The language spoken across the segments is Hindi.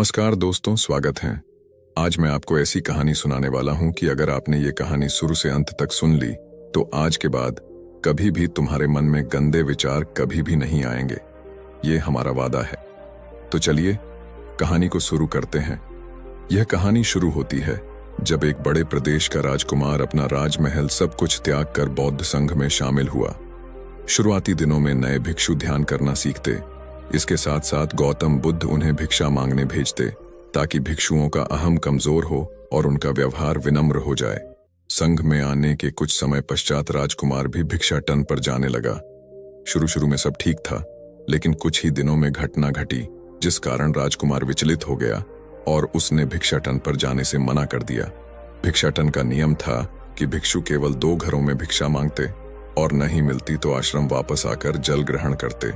नमस्कार दोस्तों, स्वागत है। आज मैं आपको ऐसी कहानी सुनाने वाला हूं कि अगर आपने ये कहानी शुरू से अंत तक सुन ली तो आज के बाद कभी भी तुम्हारे मन में गंदे विचार कभी भी नहीं आएंगे। ये हमारा वादा है। तो चलिए कहानी को शुरू करते हैं। यह कहानी शुरू होती है जब एक बड़े प्रदेश का राजकुमार अपना राजमहल सब कुछ त्याग कर बौद्ध संघ में शामिल हुआ। शुरुआती दिनों में नए भिक्षु ध्यान करना सीखते। इसके साथ साथ गौतम बुद्ध उन्हें भिक्षा मांगने भेजते ताकि भिक्षुओं का अहम कमजोर हो और उनका व्यवहार विनम्र हो जाए। संघ में आने के कुछ समय पश्चात राजकुमार भी भिक्षाटन पर जाने लगा। शुरू शुरू में सब ठीक था, लेकिन कुछ ही दिनों में घटना घटी जिस कारण राजकुमार विचलित हो गया और उसने भिक्षाटन पर जाने से मना कर दिया। भिक्षाटन का नियम था कि भिक्षु केवल 2 घरों में भिक्षा मांगते और नहीं मिलती तो आश्रम वापस आकर जल ग्रहण करते।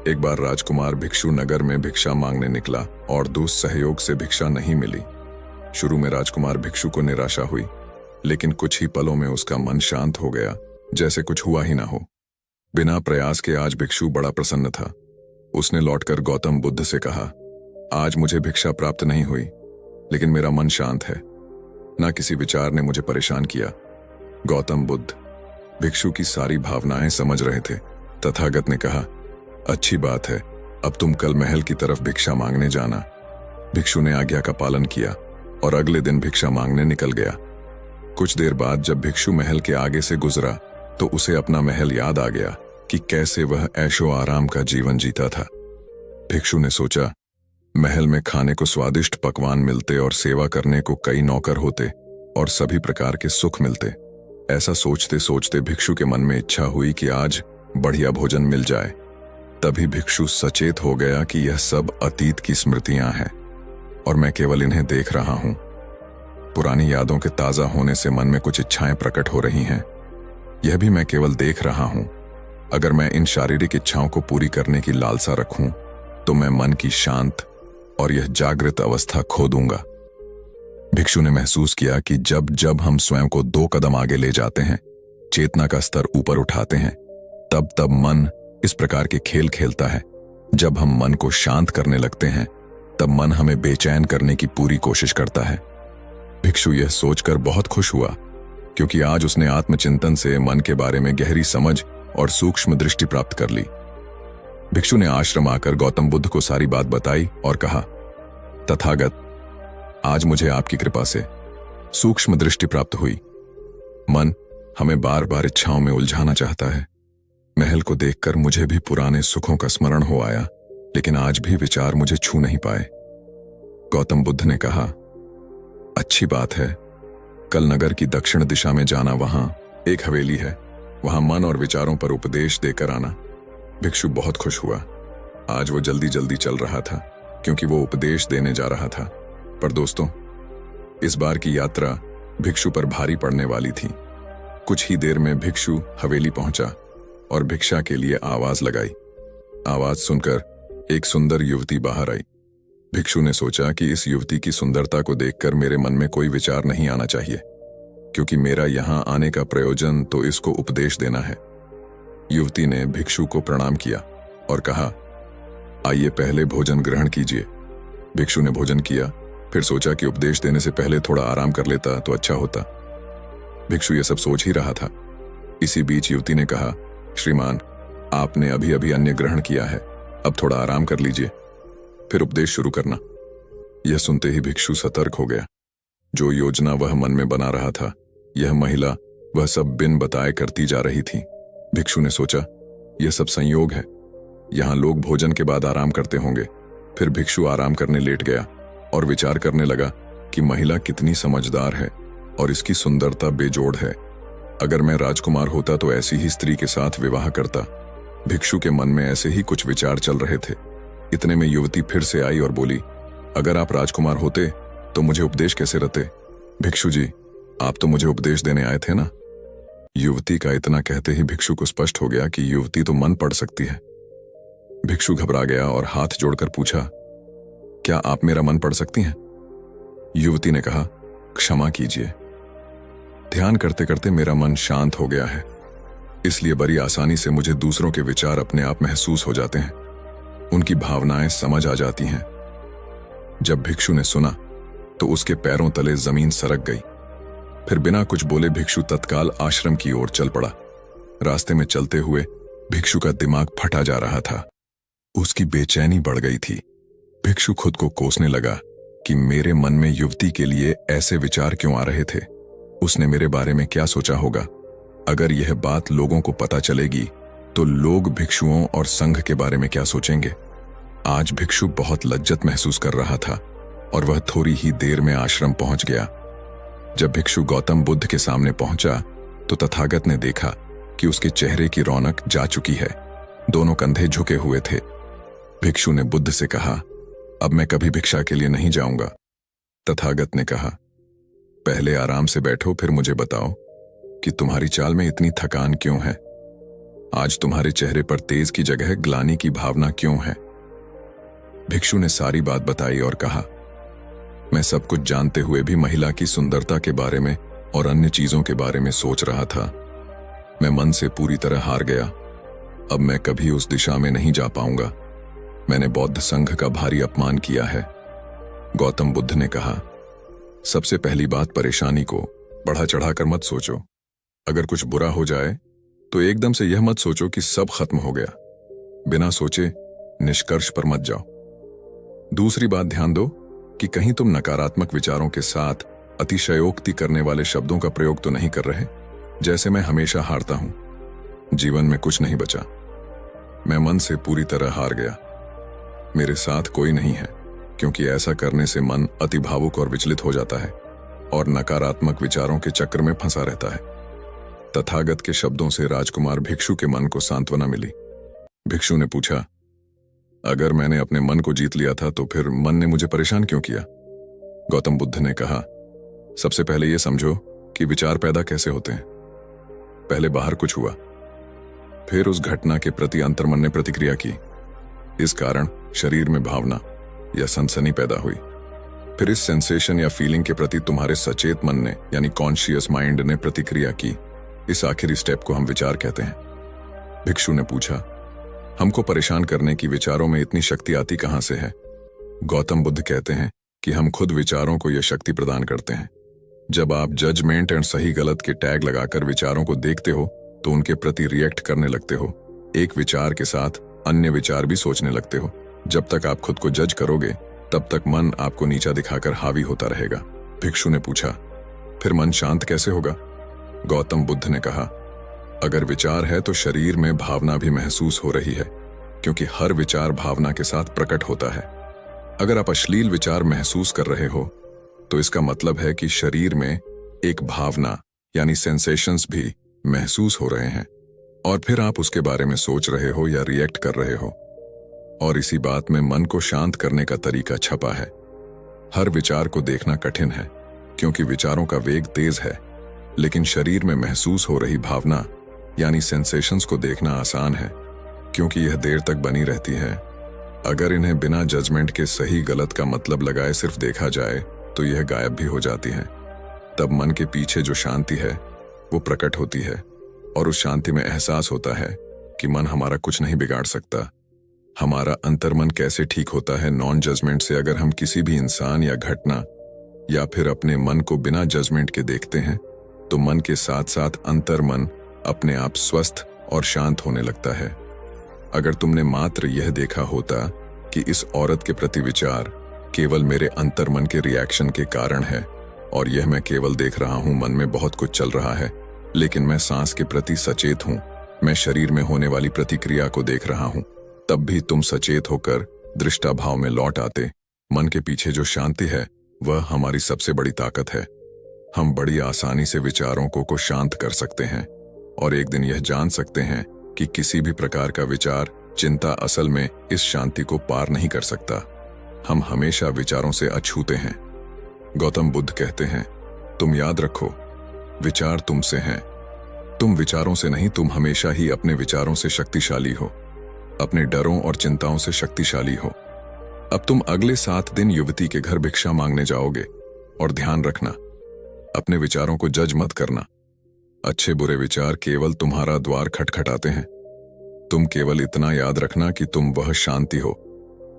एक बार राजकुमार भिक्षु नगर में भिक्षा मांगने निकला और दोस्त सहयोग से भिक्षा नहीं मिली। शुरू में राजकुमार भिक्षु को निराशा हुई, लेकिन कुछ ही पलों में उसका मन शांत हो गया, जैसे कुछ हुआ ही ना हो। बिना प्रयास के आज भिक्षु बड़ा प्रसन्न था। उसने लौटकर गौतम बुद्ध से कहा, आज मुझे भिक्षा प्राप्त नहीं हुई, लेकिन मेरा मन शांत है। ना किसी विचार ने मुझे परेशान किया। गौतम बुद्ध भिक्षु की सारी भावनाएं समझ रहे थे। तथागत ने कहा, अच्छी बात है, अब तुम कल महल की तरफ भिक्षा मांगने जाना। भिक्षु ने आज्ञा का पालन किया और अगले दिन भिक्षा मांगने निकल गया। कुछ देर बाद जब भिक्षु महल के आगे से गुजरा तो उसे अपना महल याद आ गया कि कैसे वह ऐशो आराम का जीवन जीता था। भिक्षु ने सोचा, महल में खाने को स्वादिष्ट पकवान मिलते और सेवा करने को कई नौकर होते और सभी प्रकार के सुख मिलते। ऐसा सोचते सोचते भिक्षु के मन में इच्छा हुई कि आज बढ़िया भोजन मिल जाए। तभी भिक्षु सचेत हो गया कि यह सब अतीत की स्मृतियां हैं और मैं केवल इन्हें देख रहा हूं। पुरानी यादों के ताजा होने से मन में कुछ इच्छाएं प्रकट हो रही हैं। यह भी मैं केवल देख रहा हूं। अगर मैं इन शारीरिक इच्छाओं को पूरी करने की लालसा रखूं तो मैं मन की शांत और यह जागृत अवस्था खो दूंगा। भिक्षु ने महसूस किया कि जब जब हम स्वयं को 2 कदम आगे ले जाते हैं, चेतना का स्तर ऊपर उठाते हैं, तब तब मन इस प्रकार के खेल खेलता है। जब हम मन को शांत करने लगते हैं तब मन हमें बेचैन करने की पूरी कोशिश करता है। भिक्षु यह सोचकर बहुत खुश हुआ, क्योंकि आज उसने आत्मचिंतन से मन के बारे में गहरी समझ और सूक्ष्म दृष्टि प्राप्त कर ली। भिक्षु ने आश्रम आकर गौतम बुद्ध को सारी बात बताई और कहा, तथागत, आज मुझे आपकी कृपा से सूक्ष्म दृष्टि प्राप्त हुई। मन हमें बार बार इच्छाओं में उलझाना चाहता है। महल को देखकर मुझे भी पुराने सुखों का स्मरण हो आया, लेकिन आज भी विचार मुझे छू नहीं पाए। गौतम बुद्ध ने कहा, अच्छी बात है, कल नगर की दक्षिण दिशा में जाना, वहां एक हवेली है, वहां मन और विचारों पर उपदेश देकर आना। भिक्षु बहुत खुश हुआ। आज वो जल्दी जल्दी चल रहा था, क्योंकि वो उपदेश देने जा रहा था। पर दोस्तों, इस बार की यात्रा भिक्षु पर भारी पड़ने वाली थी। कुछ ही देर में भिक्षु हवेली पहुंचा और भिक्षा के लिए आवाज लगाई। आवाज सुनकर एक सुंदर युवती बाहर आई। भिक्षु ने सोचा कि इस युवती की सुंदरता को देखकर मेरे मन में कोई विचार नहीं आना चाहिए, क्योंकि मेरा यहां आने का प्रयोजन तो इसको उपदेश देना है। युवती ने भिक्षु को प्रणाम किया और कहा, आइए पहले भोजन ग्रहण कीजिए। भिक्षु ने भोजन किया, फिर सोचा कि उपदेश देने से पहले थोड़ा आराम कर लेता तो अच्छा होता। भिक्षु ये सब सोच ही रहा था। इसी बीच युवती ने कहा, श्रीमान, आपने अभी अभी अन्न ग्रहण किया है, अब थोड़ा आराम कर लीजिए, फिर उपदेश शुरू करना। यह सुनते ही भिक्षु सतर्क हो गया। जो योजना वह मन में बना रहा था, यह महिला वह सब बिन बताए करती जा रही थी। भिक्षु ने सोचा, यह सब संयोग है। यहां लोग भोजन के बाद आराम करते होंगे। फिर भिक्षु आराम करने लेट गया और विचार करने लगा कि महिला कितनी समझदार है और इसकी सुंदरता बेजोड़ है। अगर मैं राजकुमार होता तो ऐसी ही स्त्री के साथ विवाह करता। भिक्षु के मन में ऐसे ही कुछ विचार चल रहे थे। इतने में युवती फिर से आई और बोली, अगर आप राजकुमार होते तो मुझे उपदेश कैसे रहते? भिक्षु जी, आप तो मुझे उपदेश देने आए थे ना? युवती का इतना कहते ही भिक्षु को स्पष्ट हो गया कि युवती तो मन पढ़ सकती है। भिक्षु घबरा गया और हाथ जोड़कर पूछा, क्या आप मेरा मन पढ़ सकती हैं? युवती ने कहा, क्षमा कीजिए, ध्यान करते करते मेरा मन शांत हो गया है, इसलिए बड़ी आसानी से मुझे दूसरों के विचार अपने आप महसूस हो जाते हैं, उनकी भावनाएं समझ आ जाती हैं। जब भिक्षु ने सुना तो उसके पैरों तले जमीन सरक गई। फिर बिना कुछ बोले भिक्षु तत्काल आश्रम की ओर चल पड़ा। रास्ते में चलते हुए भिक्षु का दिमाग फटा जा रहा था। उसकी बेचैनी बढ़ गई थी। भिक्षु खुद को कोसने लगा कि मेरे मन में युवती के लिए ऐसे विचार क्यों आ रहे थे। उसने मेरे बारे में क्या सोचा होगा। अगर यह बात लोगों को पता चलेगी तो लोग भिक्षुओं और संघ के बारे में क्या सोचेंगे। आज भिक्षु बहुत लज्जत महसूस कर रहा था और वह थोड़ी ही देर में आश्रम पहुंच गया। जब भिक्षु गौतम बुद्ध के सामने पहुंचा तो तथागत ने देखा कि उसके चेहरे की रौनक जा चुकी है। दोनों कंधे झुके हुए थे। भिक्षु ने बुद्ध से कहा, अब मैं कभी भिक्षा के लिए नहीं जाऊंगा। तथागत ने कहा, पहले आराम से बैठो, फिर मुझे बताओ कि तुम्हारी चाल में इतनी थकान क्यों है। आज तुम्हारे चेहरे पर तेज की जगह ग्लानि की भावना क्यों है। भिक्षु ने सारी बात बताई और कहा, मैं सब कुछ जानते हुए भी महिला की सुंदरता के बारे में और अन्य चीजों के बारे में सोच रहा था। मैं मन से पूरी तरह हार गया। अब मैं कभी उस दिशा में नहीं जा पाऊंगा। मैंने बौद्ध संघ का भारी अपमान किया है। गौतम बुद्ध ने कहा, सबसे पहली बात, परेशानी को बढ़ा चढ़ाकर मत सोचो। अगर कुछ बुरा हो जाए तो एकदम से यह मत सोचो कि सब खत्म हो गया। बिना सोचे निष्कर्ष पर मत जाओ। दूसरी बात, ध्यान दो कि कहीं तुम नकारात्मक विचारों के साथ अतिशयोक्ति करने वाले शब्दों का प्रयोग तो नहीं कर रहे। जैसे मैं हमेशा हारता हूं। जीवन में कुछ नहीं बचा। मैं मन से पूरी तरह हार गया। मेरे साथ कोई नहीं है, क्योंकि ऐसा करने से मन अति भावुक और विचलित हो जाता है और नकारात्मक विचारों के चक्र में फंसा रहता है। तथागत के शब्दों से राजकुमार भिक्षु के मन को सांत्वना मिली। भिक्षु ने पूछा, अगर मैंने अपने मन को जीत लिया था तो फिर मन ने मुझे परेशान क्यों किया। गौतम बुद्ध ने कहा, सबसे पहले यह समझो कि विचार पैदा कैसे होते हैं। पहले बाहर कुछ हुआ, फिर उस घटना के प्रति अंतर्मन ने प्रतिक्रिया की। इस कारण शरीर में भावना या सनसनी पैदा हुई। फिर इस सेंसेशन या फीलिंग के प्रति तुम्हारे सचेत मन ने यानी कॉन्शियस माइंड ने प्रतिक्रिया की। इस आखिरी स्टेप को हम विचार कहते हैं। भिक्षु ने पूछा, हमको परेशान करने की विचारों में इतनी शक्ति आती कहां से है। गौतम बुद्ध कहते हैं कि हम खुद विचारों को यह शक्ति प्रदान करते हैं। जब आप जजमेंट एंड सही गलत के टैग लगाकर विचारों को देखते हो तो उनके प्रति रिएक्ट करने लगते हो। एक विचार के साथ अन्य विचार भी सोचने लगते हो। जब तक आप खुद को जज करोगे तब तक मन आपको नीचा दिखाकर हावी होता रहेगा। भिक्षु ने पूछा, फिर मन शांत कैसे होगा। गौतम बुद्ध ने कहा, अगर विचार है तो शरीर में भावना भी महसूस हो रही है, क्योंकि हर विचार भावना के साथ प्रकट होता है। अगर आप अश्लील विचार महसूस कर रहे हो तो इसका मतलब है कि शरीर में एक भावना यानी सेंसेशंस भी महसूस हो रहे हैं और फिर आप उसके बारे में सोच रहे हो या रिएक्ट कर रहे हो। और इसी बात में मन को शांत करने का तरीका छपा है। हर विचार को देखना कठिन है क्योंकि विचारों का वेग तेज है, लेकिन शरीर में महसूस हो रही भावना यानी सेंसेशंस को देखना आसान है क्योंकि यह देर तक बनी रहती है। अगर इन्हें बिना जजमेंट के सही गलत का मतलब लगाए सिर्फ देखा जाए तो यह गायब भी हो जाती है। तब मन के पीछे जो शांति है वो प्रकट होती है और उस शांति में एहसास होता है कि मन हमारा कुछ नहीं बिगाड़ सकता। हमारा अंतर्मन कैसे ठीक होता है नॉन जजमेंट से। अगर हम किसी भी इंसान या घटना या फिर अपने मन को बिना जजमेंट के देखते हैं तो मन के साथ साथ अंतर्मन अपने आप स्वस्थ और शांत होने लगता है। अगर तुमने मात्र यह देखा होता कि इस औरत के प्रति विचार केवल मेरे अंतर्मन के रिएक्शन के कारण है और यह मैं केवल देख रहा हूं, मन में बहुत कुछ चल रहा है, लेकिन मैं सांस के प्रति सचेत हूं, मैं शरीर में होने वाली प्रतिक्रिया को देख रहा हूं, तब भी तुम सचेत होकर दृष्टा भाव में लौट आते। मन के पीछे जो शांति है वह हमारी सबसे बड़ी ताकत है। हम बड़ी आसानी से विचारों को शांत कर सकते हैं और एक दिन यह जान सकते हैं कि किसी भी प्रकार का विचार चिंता असल में इस शांति को पार नहीं कर सकता। हम हमेशा विचारों से अछूते हैं। गौतम बुद्ध कहते हैं, तुम याद रखो, विचार तुमसे हैं, तुम विचारों से नहीं। तुम हमेशा ही अपने विचारों से शक्तिशाली हो, अपने डरों और चिंताओं से शक्तिशाली हो। अब तुम अगले 7 दिन युवती के घर भिक्षा मांगने जाओगे और ध्यान रखना, अपने विचारों को जज मत करना। अच्छे बुरे विचार केवल तुम्हारा द्वार खटखटाते हैं। तुम केवल इतना याद रखना कि तुम वह शांति हो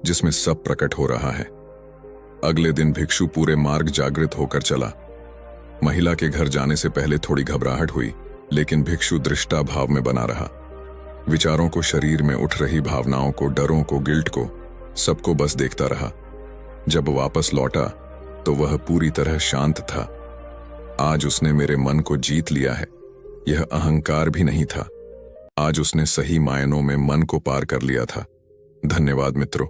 जिसमें सब प्रकट हो रहा है। अगले दिन भिक्षु पूरे मार्ग जागृत होकर चला। महिला के घर जाने से पहले थोड़ी घबराहट हुई, लेकिन भिक्षु दृष्टा भाव में बना रहा। विचारों को, शरीर में उठ रही भावनाओं को, डरों को, गिल्ट को, सबको बस देखता रहा। जब वापस लौटा तो वह पूरी तरह शांत था। आज उसने मेरे मन को जीत लिया है। यह अहंकार भी नहीं था। आज उसने सही मायनों में मन को पार कर लिया था। धन्यवाद मित्रों।